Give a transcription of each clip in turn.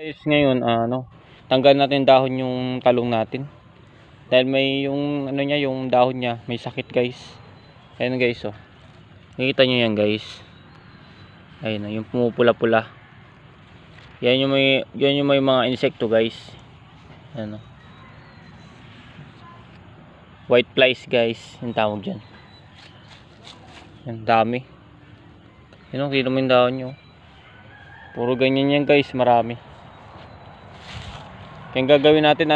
Guys, ngayon tanggal natin dahon yung talong natin. Dahil may yung niya, yung dahon niya may sakit, guys. Ayun guys, oh. Nakita niyo yan, guys. Ayun, yung pumupula-pula. Yan yung may mga insekto, guys. Ano? White flies, guys, yung tawag diyan. Yan dami. Yun, kita mo yung dahon niyo. Puro ganyan yan, guys, marami. Kaya gagawin natin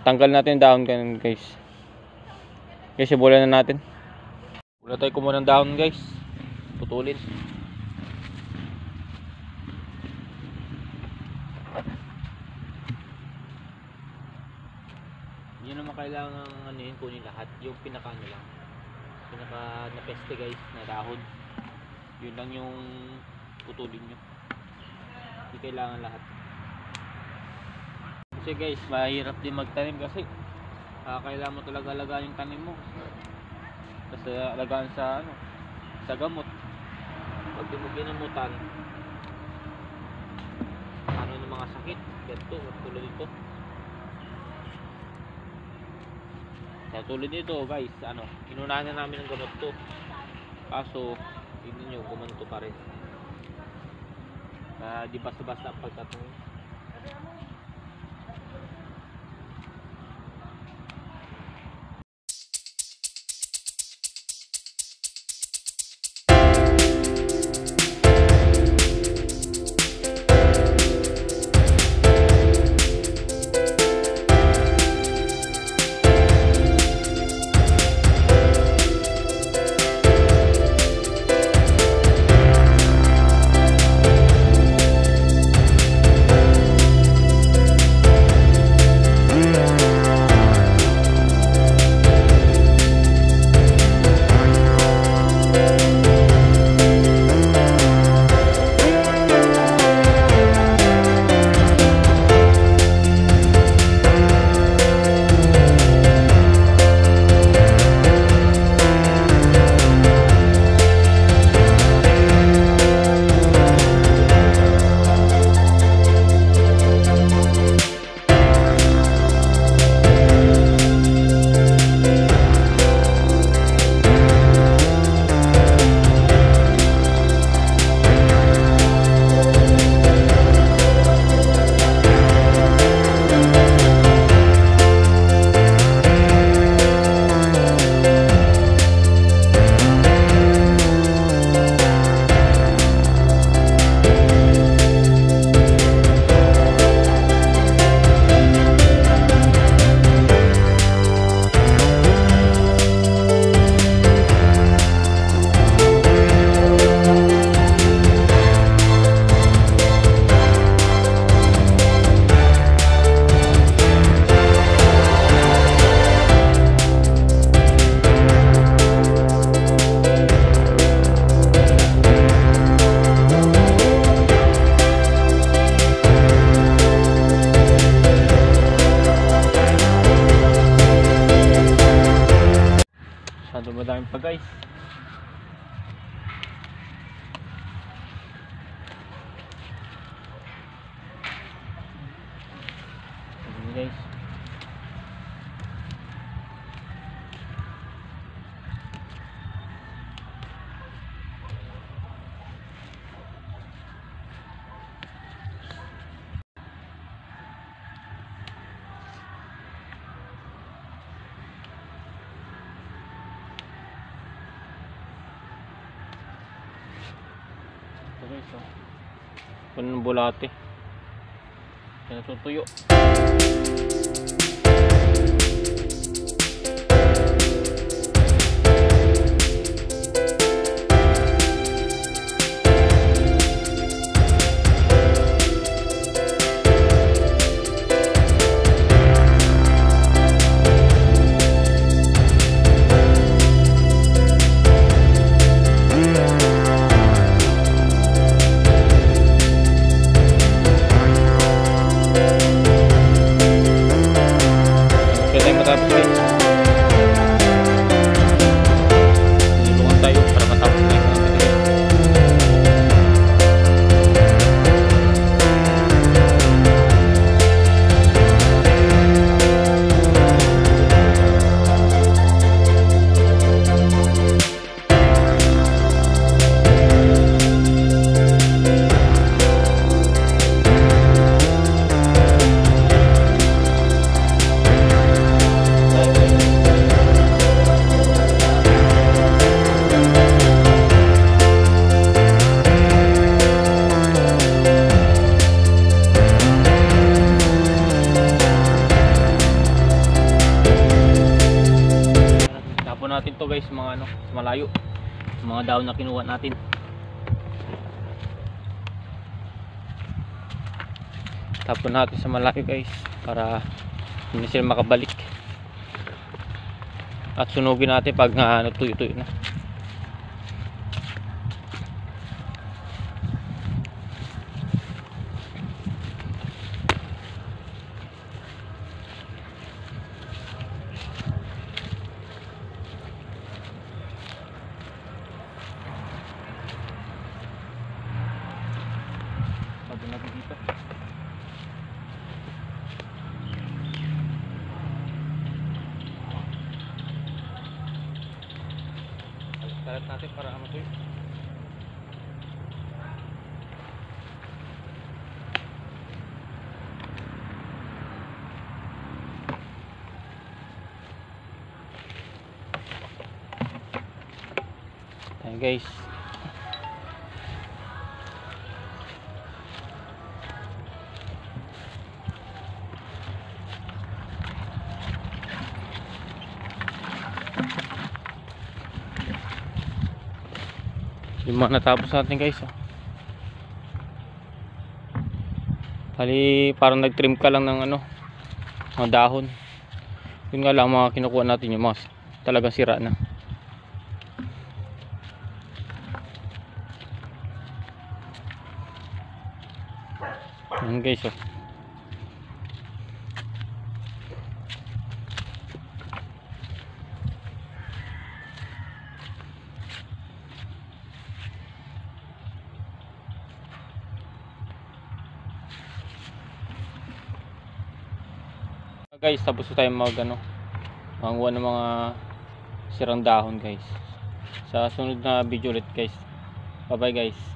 tanggal natin yung dahon ganun, guys. Kasi bulan na natin. Wala tayo kumuha ng dahon, guys. Putulin. Yun naman kailangan kunin lahat. Yung pinaka lang. Pinaka na peste, guys, na dahon. Yun lang yung putulin nyo. Hindi kailangan lahat. Kasi guys, mahirap din magtanim kasi kailangan mo talaga alagaan yung tanim mo. Kasi alagaan sa gamot. Pag di mo ginamutan, ng mga sakit, ganito, tulad dito. Kaya tulad dito, guys, inunahan na namin ng gamot to. Kaso, tignan nyo, gumanto pa rin. Di basta-basta ang pagtatanim. Madami pa, guys. Ayan, guys. Punong bulate. Yan natutuyo. guys, mga ano, sa malayo, mga dahon na kinuha natin. Tapon natin sa malayo guys, para hindi sila makabalik. At sunugin natin pag natuyo-tuyo na. Tapon natin dito. Kalat natin para matuyo. Ayan guys. Yung mga natapos natin guys, oh. Bali parang nag-trim ka lang ng ano, mga dahon. Yun nga lang mga kinukuha natin yung mga talagang sira na. Ayan guys, oh. Guys, tapos tayo manguha ng mga sirang dahon guys. Sa sunod na video ulit guys. Bye bye guys.